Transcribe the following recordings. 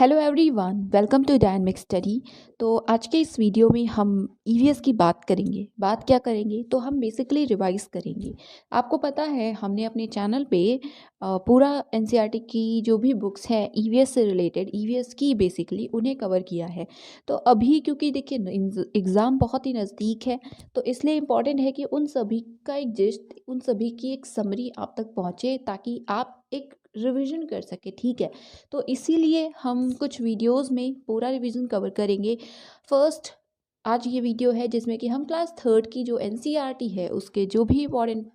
Hello everyone, welcome to dynamic study. तो आज के इस वीडियो में हम ईवीएस की बात करेंगे। बात क्या करेंगे तो हम बेसिकली रिवाइज करेंगे। आपको पता है हमने अपने चैनल पे पूरा एनसीईआरटी की जो भी बुक्स हैं ईवीएस से रिलेटेड, ईवीएस की बेसिकली उन्हें कवर किया है। तो अभी क्योंकि देखिए एग्ज़ाम बहुत ही नज़दीक है, तो इसलिए इम्पॉर्टेंट है कि उन सभी का एक जिस्ट, उन सभी की एक समरी आप तक पहुँचे ताकि आप एक रिवीजन कर सके। ठीक है, तो इसीलिए हम कुछ वीडियोस में पूरा रिवीजन कवर करेंगे। फर्स्ट आज ये वीडियो है जिसमें कि हम क्लास थर्ड की जो एनसीईआरटी है उसके जो भी इम्पॉर्टेंट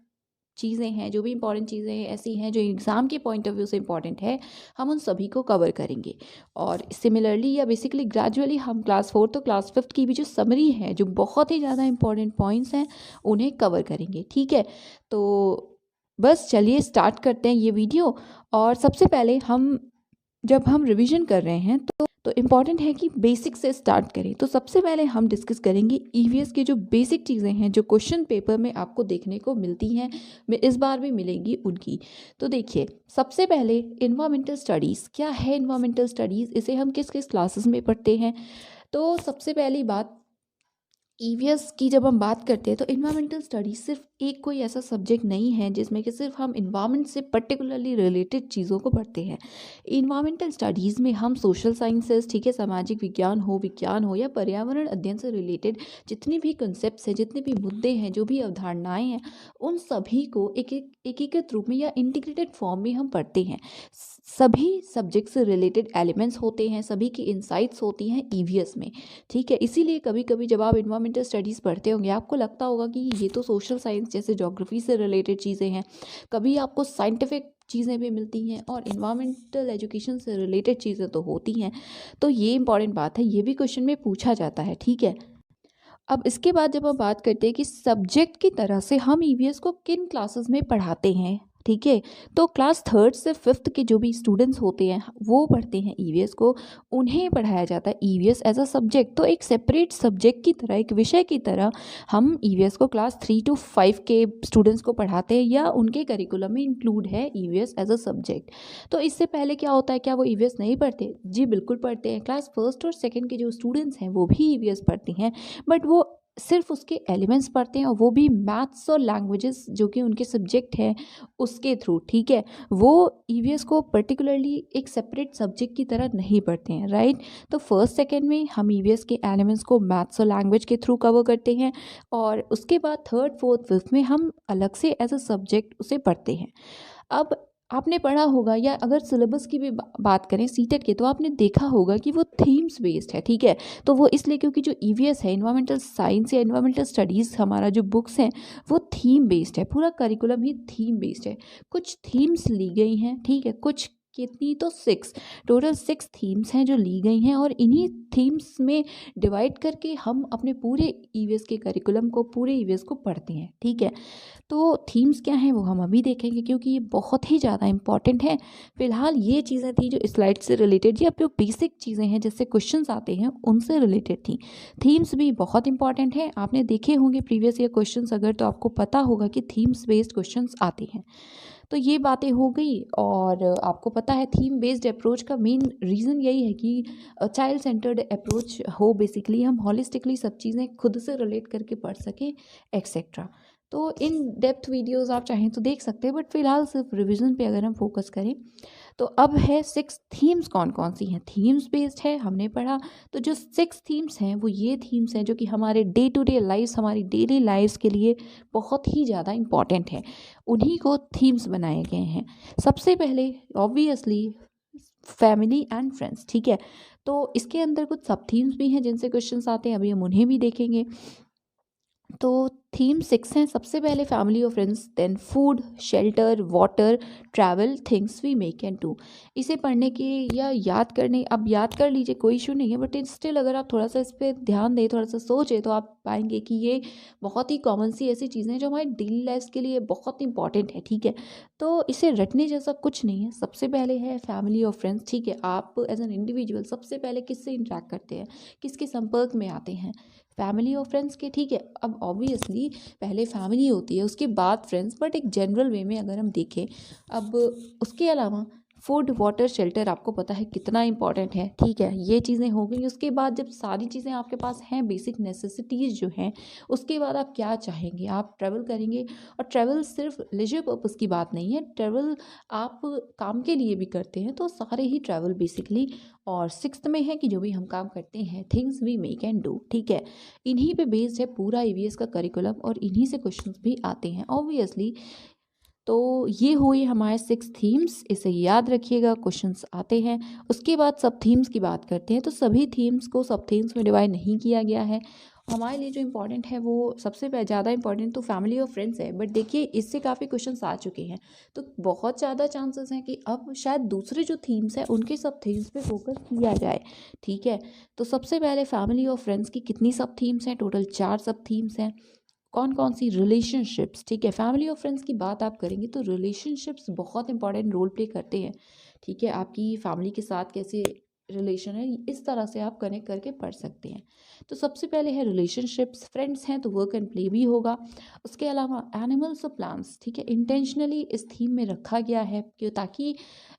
चीज़ें हैं, जो भी इंपॉर्टेंट चीज़ें ऐसी हैं जो एग्ज़ाम के पॉइंट ऑफ व्यू से इंपॉर्टेंट है, हम उन सभी को कवर करेंगे। और सिमिलरली या बेसिकली ग्रेजुअली हम क्लास फोर्थ तो क्लास फिफ्थ की भी जो समरी है, जो बहुत ही ज़्यादा इंपॉर्टेंट पॉइंट्स हैं, उन्हें कवर करेंगे। ठीक है, तो बस चलिए स्टार्ट करते हैं ये वीडियो। और सबसे पहले जब हम रिवीजन कर रहे हैं तो इम्पॉर्टेंट है कि बेसिक से स्टार्ट करें। तो सबसे पहले हम डिस्कस करेंगे ईवीएस की जो बेसिक चीज़ें हैं जो क्वेश्चन पेपर में आपको देखने को मिलती हैं, इस बार भी मिलेंगी उनकी। तो देखिए, सबसे पहले इन्वायरमेंटल स्टडीज़ क्या है। इन्वायरमेंटल स्टडीज़ इसे हम किस किस क्लासेस में पढ़ते हैं। तो सबसे पहली बात, ईवीएस की जब हम बात करते हैं तो इन्वायरमेंटल स्टडीज सिर्फ एक कोई ऐसा सब्जेक्ट नहीं है जिसमें कि सिर्फ हम इन्वायरमेंट से पर्टिकुलरली रिलेटेड चीज़ों को पढ़ते हैं। इन्वायरमेंटल स्टडीज़ में हम सोशल साइंसेस, ठीक है, सामाजिक विज्ञान हो या पर्यावरण अध्ययन से रिलेटेड जितनी भी कंसेप्ट हैं, जितने भी मुद्दे हैं, जो भी अवधारणाएं हैं, उन सभी को एकीकृत रूप में या इंटीग्रेटेड फॉर्म में हम पढ़ते हैं। सभी सब्जेक्ट से रिलेटेड एलिमेंट्स होते हैं, सभी की इंसाइट्स होती हैं ईवीएस में। ठीक है, इसीलिए कभी कभी जब आप इन्वायरमेंटल स्टडीज़ पढ़ते होंगे आपको लगता होगा कि ये तो सोशल साइंस जैसे ज्योग्राफी से रिलेटेड चीज़ें हैं। कभी आपको साइंटिफिक चीज़ें भी मिलती हैं और इन्वायरमेंटल एजुकेशन से रिलेटेड चीज़ें तो होती हैं। तो ये इंपॉर्टेंट बात है, ये भी क्वेश्चन में पूछा जाता है। ठीक है, अब इसके बाद जब हम बात करते हैं कि सब्जेक्ट की तरह से हम ईवीएस को किन क्लासेस में पढ़ाते हैं, ठीक है, तो क्लास थर्ड से फिफ्थ के जो भी स्टूडेंट्स होते हैं वो पढ़ते हैं ईवीएस को। उन्हें पढ़ाया जाता है ईवीएस एज अ सब्जेक्ट। तो एक सेपरेट सब्जेक्ट की तरह, एक विषय की तरह हम ईवीएस को क्लास 3 to 5 के स्टूडेंट्स को पढ़ाते हैं या उनके करिकुलम में इंक्लूड है ईवीएस एज अ सब्जेक्ट। तो इससे पहले क्या होता है, क्या वो ईवीएस नहीं पढ़ते? जी बिल्कुल पढ़ते हैं। क्लास फर्स्ट और सेकेंड के जो स्टूडेंट्स हैं वो भी ईवीएस पढ़ते हैं, बट वो सिर्फ उसके एलिमेंट्स पढ़ते हैं और वो भी मैथ्स और लैंग्वेजेस जो कि उनके सब्जेक्ट हैं उसके थ्रू। ठीक है, वो ईवीएस को पर्टिकुलरली एक सेपरेट सब्जेक्ट की तरह नहीं पढ़ते हैं, राइट। तो फर्स्ट सेकेंड में हम ईवीएस के एलिमेंट्स को मैथ्स और लैंग्वेज के थ्रू कवर करते हैं और उसके बाद थर्ड फोर्थ फिफ्थ में हम अलग से एज अ सब्जेक्ट उसे पढ़ते हैं। अब आपने पढ़ा होगा या अगर सिलेबस की भी बात करें सीटेट के, तो आपने देखा होगा कि वो थीम्स बेस्ड है। ठीक है, तो वो इसलिए क्योंकि जो ईवीएस है, इन्वायरमेंटल साइंस या इन्वायरमेंटल स्टडीज़, हमारा जो बुक्स हैं वो थीम बेस्ड है, पूरा करिकुलम ही थीम बेस्ड है। कुछ थीम्स ली गई हैं, ठीक है, कुछ कितनी तो 6, टोटल 6 थीम्स हैं जो ली गई हैं और इन्हीं थीम्स में डिवाइड करके हम अपने पूरे ईवीएस के करिकुलम को, पूरे ईवीएस को पढ़ते हैं। ठीक है, तो थीम्स क्या हैं वो हम अभी देखेंगे क्योंकि ये बहुत ही ज़्यादा इंपॉर्टेंट है। फिलहाल ये चीज़ें थी जो स्लाइड से रिलेटेड या जो बेसिक चीज़ें हैं जिससे क्वेश्चंस आते हैं उनसे रिलेटेड थी। थीम्स भी बहुत इंपॉर्टेंट है, आपने देखे होंगे प्रीवियस ईयर क्वेश्चंस अगर, तो आपको पता होगा कि थीम्स बेस्ड क्वेश्चंस आते हैं। तो ये बातें हो गई। और आपको पता है थीम बेस्ड अप्रोच का मेन रीज़न यही है कि चाइल्ड सेंटर्ड अप्रोच हो, बेसिकली हम हॉलिस्टिकली सब चीज़ें खुद से रिलेट करके पढ़ सकें एक्सेट्रा। तो इन डेप्थ वीडियोस आप चाहें तो देख सकते हैं, बट फिलहाल सिर्फ रिवीजन पे अगर हम फोकस करें तो अब है 6 थीम्स कौन कौन सी हैं। थीम्स बेस्ड है, हमने पढ़ा। तो जो 6 थीम्स हैं वो ये थीम्स हैं जो कि हमारे डे टू डे लाइफ, हमारी डेली लाइफ्स के लिए बहुत ही ज़्यादा इंपॉर्टेंट है, उन्हीं को थीम्स बनाए गए हैं। सबसे पहले ऑब्वियसली फैमिली एंड फ्रेंड्स। ठीक है, तो इसके अंदर कुछ सब थीम्स भी हैं जिनसे क्वेश्चंस आते हैं, अभी हम उन्हें भी देखेंगे। तो थीम 6 हैं, सबसे पहले फैमिली और friends, then food, shelter, water, travel, things we make and do. इसे पढ़ने के या याद करने, अब याद कर लीजिए कोई इशू नहीं है, बट स्टिल अगर आप थोड़ा सा इस पर ध्यान दें, थोड़ा सा सोचें, तो आप पाएंगे कि ये बहुत ही कॉमन सी ऐसी चीज़ें हैं जो हमारी डेली लाइफ के लिए बहुत इंपॉर्टेंट है। ठीक है, तो इसे रटने जैसा कुछ नहीं है। सबसे पहले है फैमिली और फ्रेंड्स। ठीक है, आप एज एन इंडिविजुअल सबसे पहले किससे इंटरेक्ट करते हैं, किसके संपर्क में आते हैं, फैमिली और फ्रेंड्स के। ठीक है, अब ऑब्वियसली पहले फैमिली होती है उसके बाद फ्रेंड्स, बट एक जनरल वे में अगर हम देखें, अब उसके अलावा फूड, वाटर, शेल्टर आपको पता है कितना इंपॉर्टेंट है, ठीक है। ये चीज़ें हो गई। उसके बाद जब सारी चीज़ें आपके पास हैं, बेसिक नेसेसिटीज़ जो हैं, उसके बाद आप क्या चाहेंगे? आप ट्रैवल करेंगे, और ट्रैवल सिर्फ लेजर पर्पस की बात नहीं है, ट्रैवल आप काम के लिए भी करते हैं, तो सारे ही ट्रैवल बेसिकली। और सिक्स्थ में है कि जो भी हम काम करते हैं, things we make and do, ठीक है। इन्हीं पे बेस्ड है पूरा ईवीएस का करिकुलम, और इन्हीं से क्वेश्चंस भी आते हैं ऑब्वियसली। तो ये हुई हमारे 6 थीम्स, इसे याद रखिएगा, क्वेश्चंस आते हैं। उसके बाद सब थीम्स की बात करते हैं। तो सभी थीम्स को सब थीम्स में डिवाइड नहीं किया गया है। हमारे लिए जो इम्पोर्टेंट है वो सबसे ज़्यादा इम्पोर्टेंट तो फैमिली और फ्रेंड्स है, बट देखिए इससे काफ़ी क्वेश्चंस आ चुके हैं, तो बहुत ज़्यादा चांसेस हैं कि अब शायद दूसरे जो थीम्स हैं उनके सब थीम्स पे फोकस किया जाए, ठीक है। तो सबसे पहले फैमिली और फ्रेंड्स की कितनी सब थीम्स हैं? टोटल 4 सब थीम्स हैं। कौन कौन सी? रिलेशनशिप्स, ठीक है। फैमिली और फ्रेंड्स की बात आप करेंगे तो रिलेशनशिप्स बहुत इंपॉर्टेंट रोल प्ले करते हैं, ठीक है। आपकी फैमिली के साथ कैसे रिलेशन है, इस तरह से आप कनेक्ट करके पढ़ सकते हैं। तो सबसे पहले है रिलेशनशिप्स। फ्रेंड्स हैं तो वर्क एंड प्ले भी होगा। उसके अलावा एनिमल्स और प्लांट्स, ठीक है, इंटेंशनली इस थीम में रखा गया है क्यों, ताकि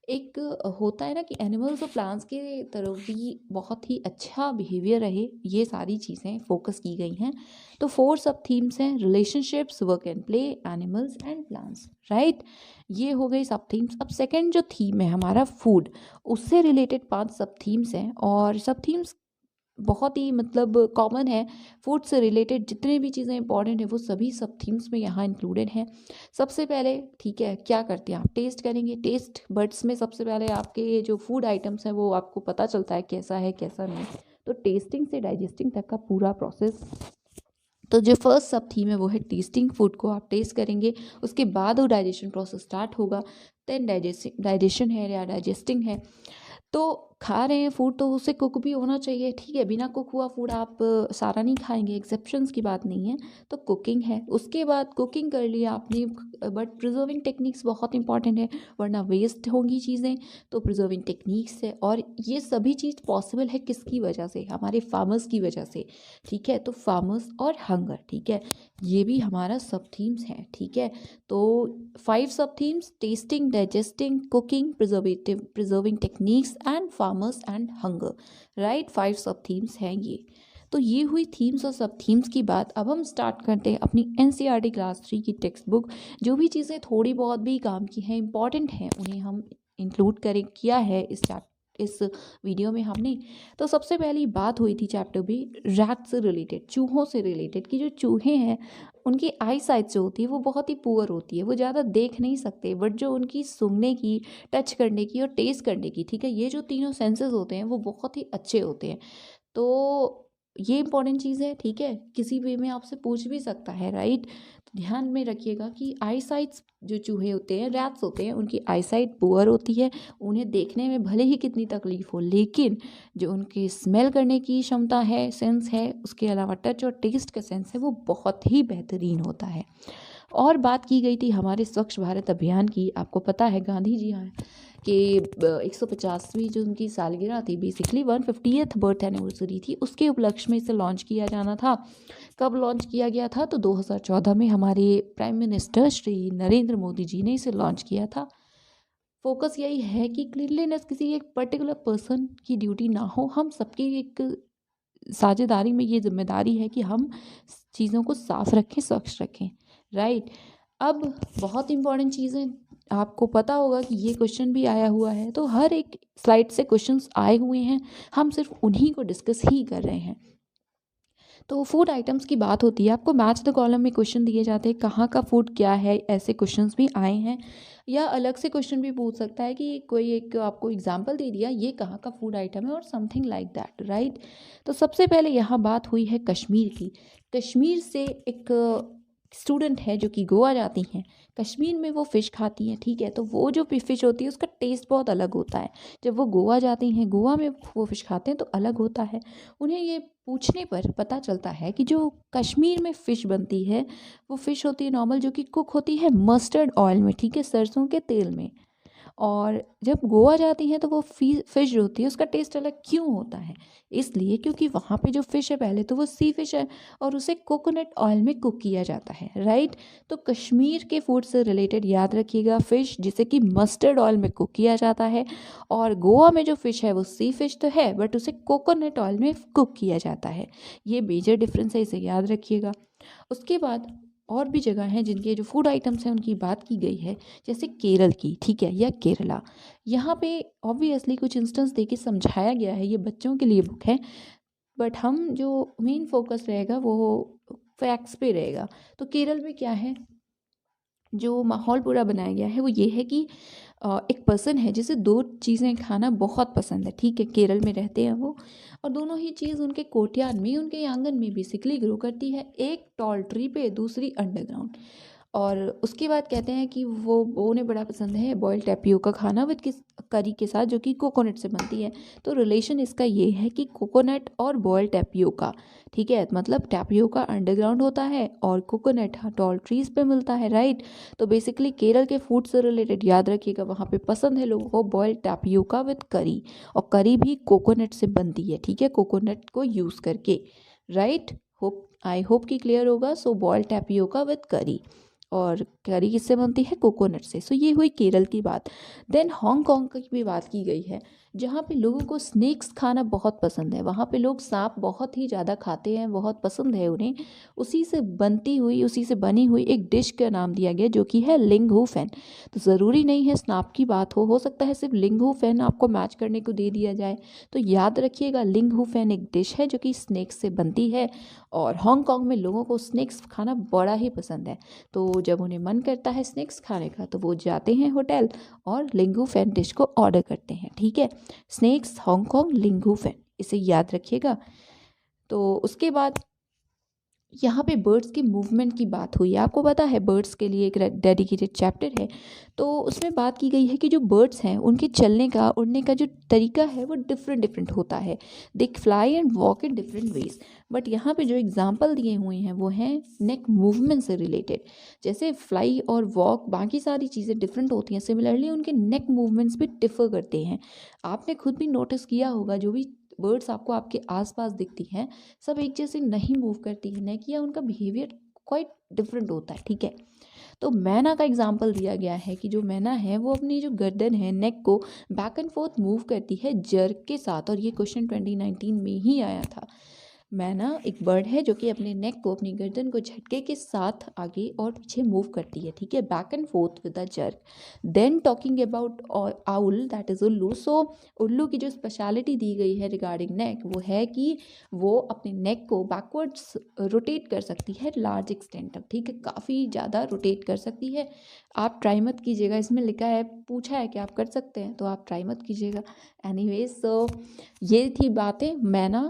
एक होता है ना कि एनिमल्स और प्लांट्स के तरफ भी बहुत ही अच्छा बिहेवियर रहे, ये सारी चीज़ें फोकस की गई हैं। तो 4 सब थीम्स हैं, relationships, work and play, animals and plants, right. ये हो गई सब थीम्स। अब सेकंड जो थीम है हमारा फूड, उससे रिलेटेड 5 सब थीम्स हैं, और सब थीम्स बहुत ही मतलब कॉमन है। फूड से रिलेटेड जितने भी चीज़ें इंपॉर्टेंट है वो सभी सब थीम्स में यहाँ इंक्लूडेड हैं। सबसे पहले, ठीक है, क्या करते हैं आप? टेस्ट करेंगे। टेस्ट बड्स में सबसे पहले आपके जो फूड आइटम्स हैं वो आपको पता चलता है कैसा नहीं। तो टेस्टिंग से डाइजेस्टिंग तक का पूरा प्रोसेस। तो जो फर्स्ट सब थीम है वो है टेस्टिंग। फूड को आप टेस्ट करेंगे, उसके बाद वो डाइजेशन प्रोसेस स्टार्ट होगा। देन डाइजेशन है या डाइजेस्टिंग है, तो खा रहे हैं फूड तो उसे कुक भी होना चाहिए, ठीक है। बिना कुक हुआ फूड आप सारा नहीं खाएंगे, एक्सेप्शंस की बात नहीं है। तो कुकिंग है, उसके बाद कुकिंग कर लिया आपने, बट प्रिजर्विंग टेक्निक्स बहुत इंपॉर्टेंट है, वरना वेस्ट होंगी चीज़ें। तो प्रिजर्विंग टेक्निक्स है, और ये सभी चीज़ पॉसिबल है किसकी वजह से? हमारे फार्मर्स की वजह से, ठीक है। तो फार्मर्स और हंगर, ठीक है, ये भी हमारा सब थीम्स हैं, ठीक है। तो 5 सब themes: testing, digesting, cooking, preserving techniques and farmers and hunger, right. 5 सब थीम्स हैं ये। तो ये हुई थीम्स और सब थीम्स की बात। अब हम स्टार्ट करते हैं अपनी एनसीईआरटी क्लास 3 की टेक्स्ट बुक। जो भी चीज़ें थोड़ी बहुत भी काम की हैं, इंपॉर्टेंट हैं, उन्हें हम इंक्लूड किया है इस वीडियो में हमने। तो सबसे पहली बात हुई थी चैप्टर भी रैट से रिलेटेड, चूहों से रिलेटेड, कि जो चूहे हैं उनकी आई साइट जो होती है वो बहुत ही पुअर होती है, वो ज़्यादा देख नहीं सकते, बट जो उनकी सूंघने की, टच करने की और टेस्ट करने की, ठीक है, ये जो तीनों सेंसेस होते हैं वो बहुत ही अच्छे होते हैं। तो ये इंपॉर्टेंट चीज़ है, ठीक है, किसी वे में आपसे पूछ भी सकता है, राइट। तो ध्यान में रखिएगा कि आई साइट्स जो चूहे होते हैं, रैट्स होते हैं, उनकी आई साइट पुअर होती है। उन्हें देखने में भले ही कितनी तकलीफ हो, लेकिन जो उनकी स्मेल करने की क्षमता है, सेंस है, उसके अलावा टच और टेस्ट का सेंस है, वो बहुत ही बेहतरीन होता है। और बात की गई थी हमारे स्वच्छ भारत अभियान की। आपको पता है गांधी जी हैं कि 150वीं जो उनकी सालगिरह थी, बेसिकली 150th बर्थ एनिवर्सरी थी, उसके उपलक्ष्य में इसे लॉन्च किया जाना था। कब लॉन्च किया गया था? तो 2014 में हमारे प्राइम मिनिस्टर श्री नरेंद्र मोदी जी ने इसे लॉन्च किया था। फोकस यही है कि क्लीनलीनेस किसी एक पर्टिकुलर पर्सन की ड्यूटी ना हो, हम सबकी एक साझेदारी में ये जिम्मेदारी है कि हम चीज़ों को साफ रखें, स्वच्छ रखें, राइट। अब बहुत इंपॉर्टेंट चीज़ें, आपको पता होगा कि ये क्वेश्चन भी आया हुआ है, तो हर एक स्लाइड से क्वेश्चंस आए हुए हैं, हम सिर्फ उन्हीं को डिस्कस ही कर रहे हैं। तो फूड आइटम्स की बात होती है, आपको मैच द कॉलम में क्वेश्चन दिए जाते हैं, कहाँ का फूड क्या है, ऐसे क्वेश्चंस भी आए हैं। या अलग से क्वेश्चन भी पूछ सकता है कि कोई एक आपको एग्जांपल दे दिया, ये कहाँ का फूड आइटम है, और समथिंग लाइक दैट, राइट। तो सबसे पहले यहाँ बात हुई है कश्मीर की। कश्मीर से एक स्टूडेंट है जो कि गोवा जाती हैं, कश्मीर में वो फ़िश खाती हैं, ठीक है। तो वो जो फ़िश होती है उसका टेस्ट बहुत अलग होता है। जब वो गोवा जाती हैं, गोवा में वो फ़िश खाते हैं तो अलग होता है। उन्हें ये पूछने पर पता चलता है कि जो कश्मीर में फ़िश बनती है वो फ़िश होती है नॉर्मल, जो कि कुक होती है मस्टर्ड ऑयल में, ठीक है, सरसों के तेल में। और जब गोवा जाती हैं तो वो फ़िश जो होती है उसका टेस्ट अलग क्यों होता है? इसलिए क्योंकि वहाँ पे जो फ़िश है पहले तो वो सी फ़िश है और उसे कोकोनट ऑयल में कुक किया जाता है, राइट? तो कश्मीर के फूड से रिलेटेड याद रखिएगा, फ़िश जिसे कि मस्टर्ड ऑयल में कुक किया जाता है, और गोवा में जो फ़िश है वो सी फ़िश तो है बट उसे कोकोनट ऑयल में कुक किया जाता है। ये मेजर डिफरेंस है, इसे याद रखिएगा। उसके बाद और भी जगह हैं जिनके जो फूड आइटम्स हैं उनकी बात की गई है, जैसे केरल की, ठीक है, या केरला। यहाँ पे ऑब्वियसली कुछ इंस्टेंस देके समझाया गया है, ये बच्चों के लिए बुक है, बट हम जो मेन फोकस रहेगा वो फैक्ट्स पे रहेगा। तो केरल में क्या है, जो माहौल पूरा बनाया गया है वो ये है कि एक पर्सन है जिसे दो चीज़ें खाना बहुत पसंद है, ठीक है, केरल में रहते हैं वो, और दोनों ही चीज़ उनके कोर्टयार्ड में, उनके आंगन में बेसिकली ग्रो करती है, एक टॉल ट्री पे, दूसरी अंडरग्राउंड। और उसके बाद कहते हैं कि वो उन्हें बड़ा पसंद है बॉयल टैपियोका खाना विद किस करी के साथ, जो कि कोकोनट से बनती है। तो रिलेशन इसका ये है कि कोकोनट और बॉयल टैपियोका, ठीक है, मतलब टैपियोका अंडरग्राउंड होता है और कोकोनट टॉल ट्रीज पे मिलता है, राइट? तो बेसिकली केरल के फूड से रिलेटेड याद रखिएगा, वहाँ पे पसंद है लोगों को बॉयल टैपियोका विद करी, और करी भी कोकोनट से बनती है, ठीक है, कोकोनट को यूज़ करके, राइट? होप आई होप कि क्लियर होगा। सो बॉयल टैपियोका विद करी, और करी किससे बनती है? कोकोनट से। सो ये हुई केरल की बात। देन हांगकांग की भी बात की गई है, जहाँ पे लोगों को स्नेक्स खाना बहुत पसंद है, वहाँ पे लोग सांप बहुत ही ज़्यादा खाते हैं, बहुत पसंद है उन्हें। उसी से बनती हुई, उसी से बनी हुई एक डिश का नाम दिया गया जो कि है लिंगहू फैन। तो ज़रूरी नहीं है सांप की बात हो सकता है सिर्फ लिंगहू फैन आपको मैच करने को दे दिया जाए। तो याद रखिएगा, लिंगहू फैन एक डिश है जो कि स्नेक्स से बनती है, और हांगकांग में लोगों को स्नेक्स खाना बड़ा ही पसंद है। तो जब उन्हें मन करता है स्नैक्स खाने का तो वो जाते हैं होटल और लिंगू फैन डिश को ऑर्डर करते हैं, ठीक है, स्नैक्स हांगकांग लिंगू फैन, इसे याद रखिएगा। तो उसके बाद यहाँ पे बर्ड्स की मूवमेंट की बात हुई है, आपको पता है बर्ड्स के लिए एक डेडिकेटेड चैप्टर है, तो उसमें बात की गई है कि जो बर्ड्स हैं उनके चलने का, उड़ने का जो तरीका है वो डिफरेंट डिफरेंट होता है। They fly and walk in different ways, but यहाँ पे जो एग्जांपल दिए हुए हैं वो हैं नेक मूवमेंट से रिलेटेड। जैसे फ्लाई और वॉक बाकी सारी चीज़ें डिफरेंट होती हैं, सिमिलरली उनके नेक मूवमेंट्स भी डिफर करते हैं। आपने खुद भी नोटिस किया होगा, जो भी बर्ड्स आपको आपके आसपास दिखती हैं सब एक जैसे नहीं मूव करती है, नेक या उनका बिहेवियर क्वाइट डिफरेंट होता है, ठीक है। तो मैना का एग्जाम्पल दिया गया है कि जो मैना है वो अपनी जो गर्दन है, नेक को बैक एंड फोर्थ मूव करती है जर्क के साथ, और ये क्वेश्चन 2019 में ही आया था। मैना एक बर्ड है जो कि अपने नेक को, अपनी गर्दन को झटके के साथ आगे और पीछे मूव करती है, ठीक है, back and forth with a jerk. Then talking about owl, that is उल्लू। सो उल्लू की जो स्पेशलिटी दी गई है रिगार्डिंग नेक वो है कि वो अपने नेक को बैकवर्ड्स रोटेट कर सकती है लार्ज एक्सटेंट तक, ठीक है, काफ़ी ज़्यादा रोटेट कर सकती है। आप ट्राई मत कीजिएगा, इसमें लिखा है, पूछा है कि आप कर सकते हैं, तो आप ट्राई मत कीजिएगा। एनीवेज, सो ये थी बातें। मैना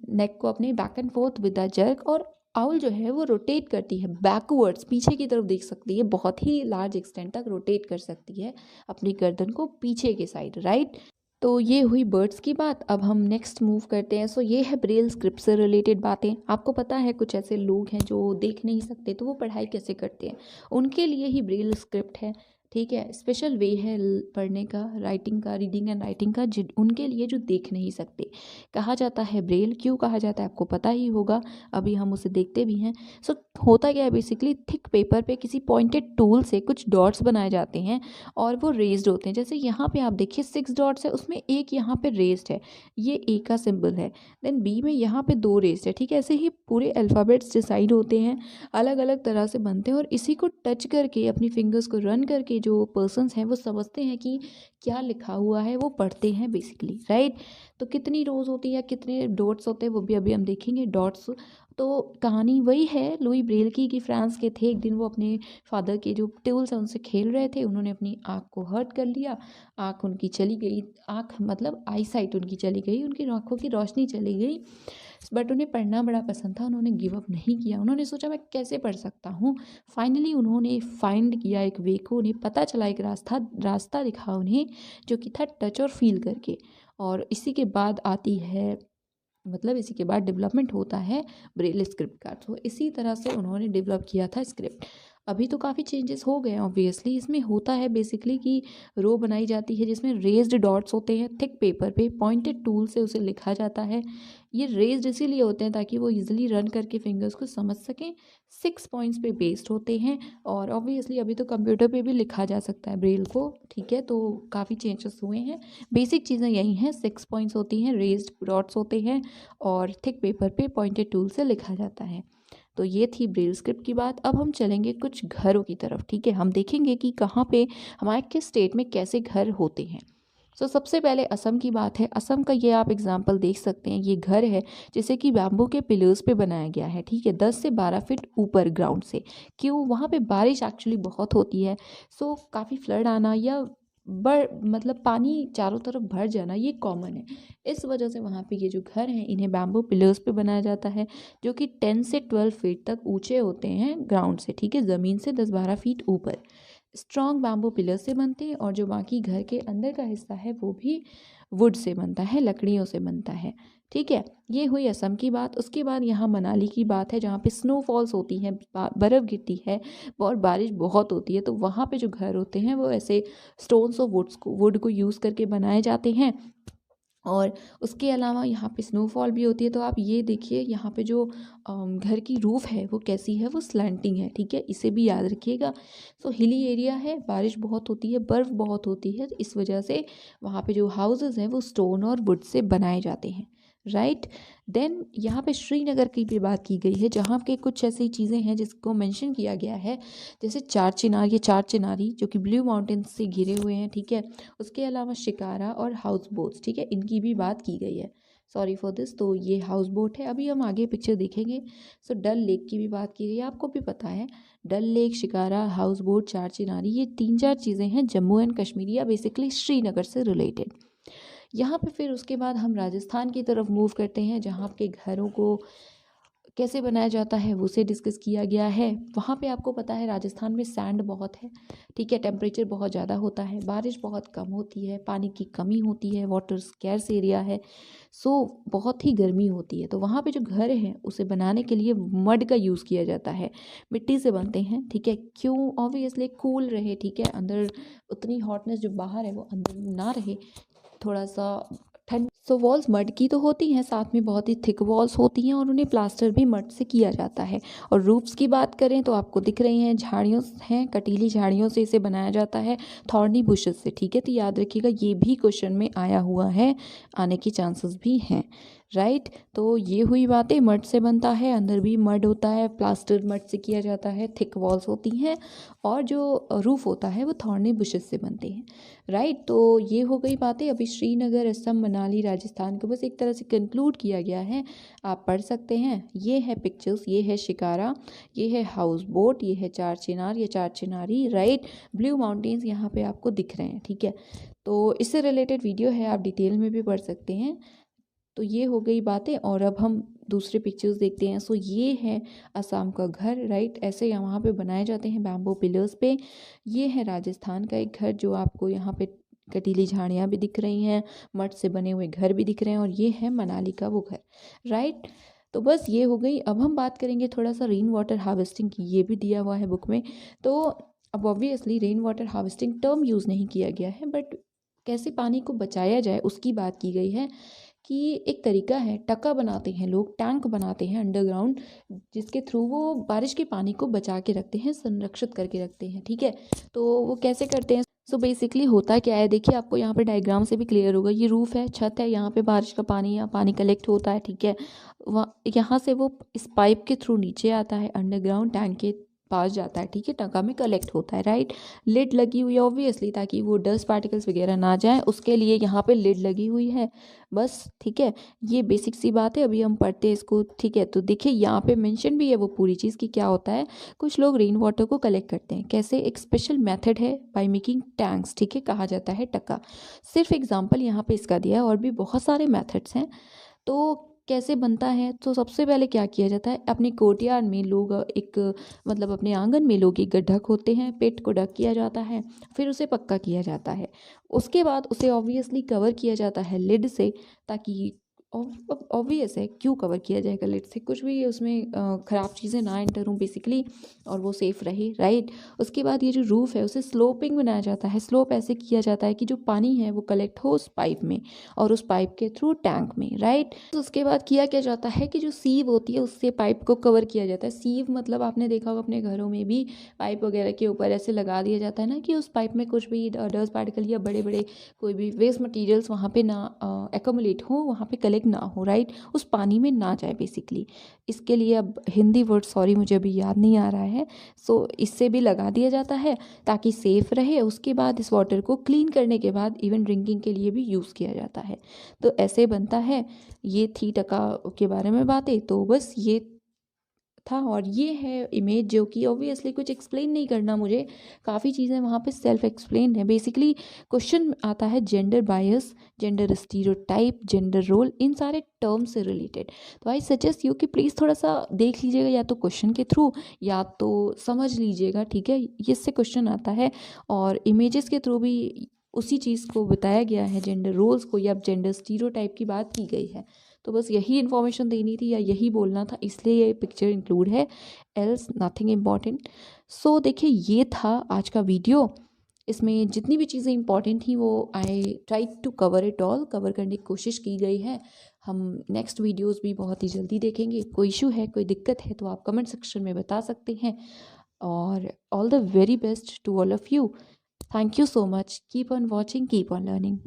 नेक को अपने back and forth with a jerk, और आउल जो है वो रोटेट करती है बैकवर्ड्स, पीछे की तरफ देख सकती है, बहुत ही लार्ज एक्सटेंट तक रोटेट कर सकती है अपनी गर्दन को पीछे के साइड, राइट? तो ये हुई बर्ड्स की बात। अब हम नेक्स्ट मूव करते हैं। सो ये है ब्रेल स्क्रिप्ट से रिलेटेड बातें। आपको पता है कुछ ऐसे लोग हैं जो देख नहीं सकते, तो वो पढ़ाई कैसे करते हैं, उनके लिए ही ब्रेल स्क्रिप्ट है, ठीक है, स्पेशल वे है पढ़ने का, राइटिंग का, रीडिंग एंड राइटिंग का, उनके लिए जो देख नहीं सकते। कहा जाता है ब्रेल, क्यों कहा जाता है आपको पता ही होगा, अभी हम उसे देखते भी हैं। सो होता क्या है, बेसिकली थिक पेपर पे किसी पॉइंटेड टूल से कुछ डॉट्स बनाए जाते हैं और वो रेज्ड होते हैं। जैसे यहाँ पे आप देखिए 6 डॉट्स है, उसमें एक यहाँ पे रेज्ड है, ये ए का सिंबल है। देन बी में यहाँ पे 2 रेज्ड है, ठीक है। ऐसे ही पूरे अल्फ़ाबेट्स डिसाइड होते हैं, अलग अलग तरह से बनते हैं, और इसी को टच करके अपनी फिंगर्स को रन करके जो पर्सन्स हैं वो समझते हैं कि क्या लिखा हुआ है, वो पढ़ते हैं बेसिकली, राइट? तो कितनी रोज होती है, कितने डॉट्स होते हैं, वो भी अभी हम देखेंगे, डॉट्स। तो कहानी वही है लुई ब्रेल की, कि फ्रांस के थे, एक दिन वो अपने फादर के जो टूल्स हैं उनसे खेल रहे थे, उन्होंने अपनी आँख को हर्ट कर लिया, आँख उनकी चली गई, आँख मतलब आई साइट उनकी चली गई, उनकी आँखों की रोशनी चली गई। बट उन्हें पढ़ना बड़ा पसंद था, उन्होंने गिव अप नहीं किया, उन्होंने सोचा मैं कैसे पढ़ सकता हूँ। फाइनली उन्होंने फाइंड किया एक वे को, उन्हें पता चला, एक रास्ता दिखा उन्हें, जो कि था टच और फील करके। और इसी के बाद आती है, मतलब इसी के बाद डेवलपमेंट होता है ब्रेल स्क्रिप्ट का। तो इसी तरह से उन्होंने डेवलप किया था स्क्रिप्ट। अभी तो काफ़ी चेंजेस हो गए हैं ऑब्वियसली। इसमें होता है बेसिकली कि रो बनाई जाती है जिसमें रेज्ड डॉट्स होते हैं थिक पेपर पे, पॉइंटेड टूल से उसे लिखा जाता है। ये रेज्ड इसीलिए होते हैं ताकि वो इजीली रन करके फिंगर्स को समझ सकें। 6 पॉइंट्स पे बेस्ड होते हैं और ऑब्वियसली अभी तो कंप्यूटर पे भी लिखा जा सकता है ब्रेल को, ठीक है। तो काफ़ी चेंजेस हुए हैं। बेसिक चीज़ें यही हैं, 6 पॉइंट्स होती हैं, रेज्ड डॉट्स होते हैं और थिक पेपर पे पॉइंटेड टूल से लिखा जाता है। तो ये थी ब्रेल स्क्रिप्ट की बात। अब हम चलेंगे कुछ घरों की तरफ, ठीक है। हम देखेंगे कि कहाँ पे हमारे किस स्टेट में कैसे घर होते हैं। सबसे पहले असम की बात है। असम का ये आप एग्जाम्पल देख सकते हैं। ये घर है जिसे कि बैम्बू के पिलर्स पे बनाया गया है, ठीक है, 10 से 12 फीट ऊपर ग्राउंड से। क्यों? वहाँ पे बारिश एक्चुअली बहुत होती है। काफ़ी फ्लड आना या बड़ मतलब पानी चारों तरफ भर जाना ये कॉमन है। इस वजह से वहाँ पे ये जो घर हैं इन्हें बैम्बू पिलर्स पे बनाया जाता है, जो कि 10 से 12 फीट तक ऊंचे होते हैं ग्राउंड से, ठीक है, ज़मीन से 10-12 फीट ऊपर। स्ट्रॉन्ग बैम्बू पिलर से बनते हैं और जो बाकी घर के अंदर का हिस्सा है वो भी वुड से बनता है, लकड़ियों से बनता है, ठीक है। ये हुई असम की बात। उसके बाद यहाँ मनाली की बात है जहाँ पे स्नोफॉल्स होती हैं, बर्फ़ गिरती है और बारिश बहुत होती है। तो वहाँ पे जो घर होते हैं वो ऐसे स्टोन्स और वुड को यूज़ करके बनाए जाते हैं। और उसके अलावा यहाँ पे स्नोफॉल भी होती है। तो आप ये देखिए यहाँ पे जो घर की रूफ़ है वो कैसी है, वो स्लैंटिंग है, ठीक है, इसे भी याद रखिएगा। हिली एरिया है, बारिश बहुत होती है, बर्फ़ बहुत होती है, इस वजह से वहाँ पे जो हाउसेस हैं वो स्टोन और वुड से बनाए जाते हैं, राइट। देन यहाँ पे श्रीनगर की भी बात की गई है जहाँ के कुछ ऐसी चीज़ें हैं जिसको मेंशन किया गया है, जैसे चार चिनार, ये चार चिनारी जो कि ब्लू माउंटेन्स से घिरे हुए हैं, ठीक है। उसके अलावा शिकारा और हाउस बोट्स, ठीक है, इनकी भी बात की गई है। Sorry for this. तो ये हाउस बोट है। अभी हम आगे पिक्चर देखेंगे। डल लेक की भी बात की गई है, आपको भी पता है। डल लेक, शिकारा, हाउस बोट, चार चिनारी, ये 3-4 चीज़ें हैं जम्मू एंड कश्मीर या बेसिकली श्रीनगर से रिलेटेड। यहाँ पे फिर उसके बाद हम राजस्थान की तरफ मूव करते हैं जहाँ के घरों को कैसे बनाया जाता है वो से डिस्कस किया गया है। वहाँ पे आपको पता है राजस्थान में सैंड बहुत है, ठीक है, टेम्परेचर बहुत ज़्यादा होता है, बारिश बहुत कम होती है, पानी की कमी होती है, वाटर स्कैर्स एरिया है, बहुत ही गर्मी होती है। तो वहाँ पे जो घर हैं उसे बनाने के लिए मड का यूज़ किया जाता है, मिट्टी से बनते हैं, ठीक है। क्यों? ऑब्वियसली कूल रहे, ठीक है, अंदर उतनी हॉटनेस जो बाहर है वो अंदर ना रहे, थोड़ा सा ठंड। वॉल्स मड की तो होती हैं, साथ में बहुत ही थिक वॉल्स होती हैं और उन्हें प्लास्टर भी मड से किया जाता है। और रूफ्स की बात करें तो आपको दिख रही हैं झाड़ियों हैं, कटीली झाड़ियों से इसे बनाया जाता है, थॉर्नी बुशेस से, ठीक है। तो याद रखिएगा ये भी क्वेश्चन में आया हुआ है, आने के चांसेस भी हैं, राइट। तो ये हुई बातें, मड से बनता है, अंदर भी मड होता है, प्लास्टर मड से किया जाता है, थिक वॉल्स होती हैं और जो रूफ़ होता है वो थॉर्नी बुशेस से बनते हैं, राइट। तो ये हो गई बातें। अभी श्रीनगर, असम, मनाली, राजस्थान को बस एक तरह से कंक्लूड किया गया है, आप पढ़ सकते हैं। ये है पिक्चर्स, ये है शिकारा, ये है हाउस बोट, ये है चार चिनार, ये चार चिनारी, राइट। ब्लू माउंटेन्स यहाँ पे आपको दिख रहे हैं, ठीक है। तो इससे रिलेटेड वीडियो है, आप डिटेल में भी पढ़ सकते हैं। तो ये हो गई बातें और अब हम दूसरे पिक्चर्स देखते हैं। ये है असम का घर, राइट, ऐसे यहाँ पे बनाए जाते हैं बैम्बू पिलर्स पे। ये है राजस्थान का एक घर जो आपको यहाँ पे कटीली झाड़ियाँ भी दिख रही हैं, मड से बने हुए घर भी दिख रहे हैं और ये है मनाली का वो घर, राइट। तो बस ये हो गई। अब हम बात करेंगे थोड़ा सा रेन वाटर हार्वेस्टिंग की, ये भी दिया हुआ है बुक में। तो अब obviously rain water harvesting term use नहीं किया गया है, बट कैसे पानी को बचाया जाए उसकी बात की गई है। कि एक तरीका है, टका बनाते हैं लोग, टैंक बनाते हैं अंडरग्राउंड, जिसके थ्रू वो बारिश के पानी को बचा के रखते हैं, संरक्षित करके रखते हैं, ठीक है। तो वो कैसे करते हैं? बेसिकली होता क्या है, देखिए आपको यहाँ पे डायग्राम से भी क्लियर होगा। ये रूफ़ है, छत है, यहाँ पे बारिश का पानी या पानी कलेक्ट होता है, ठीक है। वहाँ यहाँ से वो इस पाइप के थ्रू नीचे आता है, अंडरग्राउंड टैंक के पास जाता है, ठीक है, टका में कलेक्ट होता है, राइट। लिड लगी हुई है ऑब्वियसली ताकि वो डस्ट पार्टिकल्स वगैरह ना जाए, उसके लिए यहाँ पे लिड लगी हुई है, बस, ठीक है। ये बेसिक सी बात है, अभी हम पढ़ते हैं इसको, ठीक है। तो देखिए यहाँ पे मेंशन भी है वो पूरी चीज़ की क्या होता है। कुछ लोग रेन वाटर को कलेक्ट करते हैं, कैसे? एक स्पेशल मेथड है, बाय मेकिंग टैंक्स, ठीक है, कहा जाता है टका। सिर्फ एग्जाम्पल यहाँ पे इसका दिया है, और भी बहुत सारे मेथड्स हैं। तो कैसे बनता है? तो सबसे पहले क्या किया जाता है, अपने कोर्टयार्ड में लोग एक मतलब अपने आंगन में लोग एक गड्ढा खोदते हैं, पेट को डग किया जाता है, फिर उसे पक्का किया जाता है। उसके बाद उसे ऑब्वियसली कवर किया जाता है लिड से, ताकि ऑब्वियस है क्यों कवर किया जाएगा, लेट्स से कुछ भी उसमें ख़राब चीज़ें ना एंटर हों बेसिकली, और वो सेफ़ रहे, राइट। उसके बाद ये जो रूफ़ है उसे स्लोपिंग बनाया जाता है। स्लोप ऐसे किया जाता है कि जो पानी है वो कलेक्ट हो उस पाइप में और उस पाइप के थ्रू टैंक में, राइट। तो उसके बाद किया क्या जाता है कि जो सीव होती है उससे पाइप को कवर किया जाता है। सीव मतलब आपने देखा होगा अपने घरों में भी पाइप वगैरह के ऊपर ऐसे लगा दिया जाता है ना कि उस पाइप में कुछ भी डस्ट पार्टिकल या बड़े बड़े कोई भी वेस्ट मटेरियल्स वहाँ पे ना एकोमुलेट हो, वहाँ पे कलेक्ट ना हो, राइट, उस पानी में ना जाए बेसिकली। इसके लिए अब हिंदी वर्ड सॉरी मुझे अभी याद नहीं आ रहा है, सो इससे भी लगा दिया जाता है ताकि सेफ़ रहे। उसके बाद इस वाटर को क्लीन करने के बाद इवन ड्रिंकिंग के लिए भी यूज़ किया जाता है। तो ऐसे बनता है। ये थी टका के बारे में बातें, तो बस ये था। और ये है इमेज जो कि ऑब्वियसली कुछ एक्सप्लेन नहीं करना मुझे, काफ़ी चीज़ें वहाँ पे सेल्फ एक्सप्लेन है। बेसिकली क्वेश्चन आता है gender bias, gender stereotype, gender role, इन सारे टर्म से रिलेटेड। तो आई सजेस्ट यू कि प्लीज़ थोड़ा सा देख लीजिएगा, या तो क्वेश्चन के थ्रू या तो समझ लीजिएगा, ठीक है। इससे क्वेश्चन आता है और इमेजेस के थ्रू भी उसी चीज़ को बताया गया है, जेंडर रोल्स को या जेंडर स्टीरियोटाइप की बात की गई है। तो बस यही इन्फॉर्मेशन देनी थी या यही बोलना था, इसलिए ये पिक्चर इंक्लूड है, एल्स नथिंग इम्पॉर्टेंट। सो देखिए ये था आज का वीडियो। इसमें जितनी भी चीज़ें इंपॉर्टेंट थी वो I try to cover it all, cover करने की कोशिश की गई है। हम नेक्स्ट वीडियोस भी बहुत ही जल्दी देखेंगे। कोई इशू है, कोई दिक्कत है तो आप कमेंट सेक्शन में बता सकते हैं। और all the very best to all of you. Thank you so much. Keep on watching, keep on learning.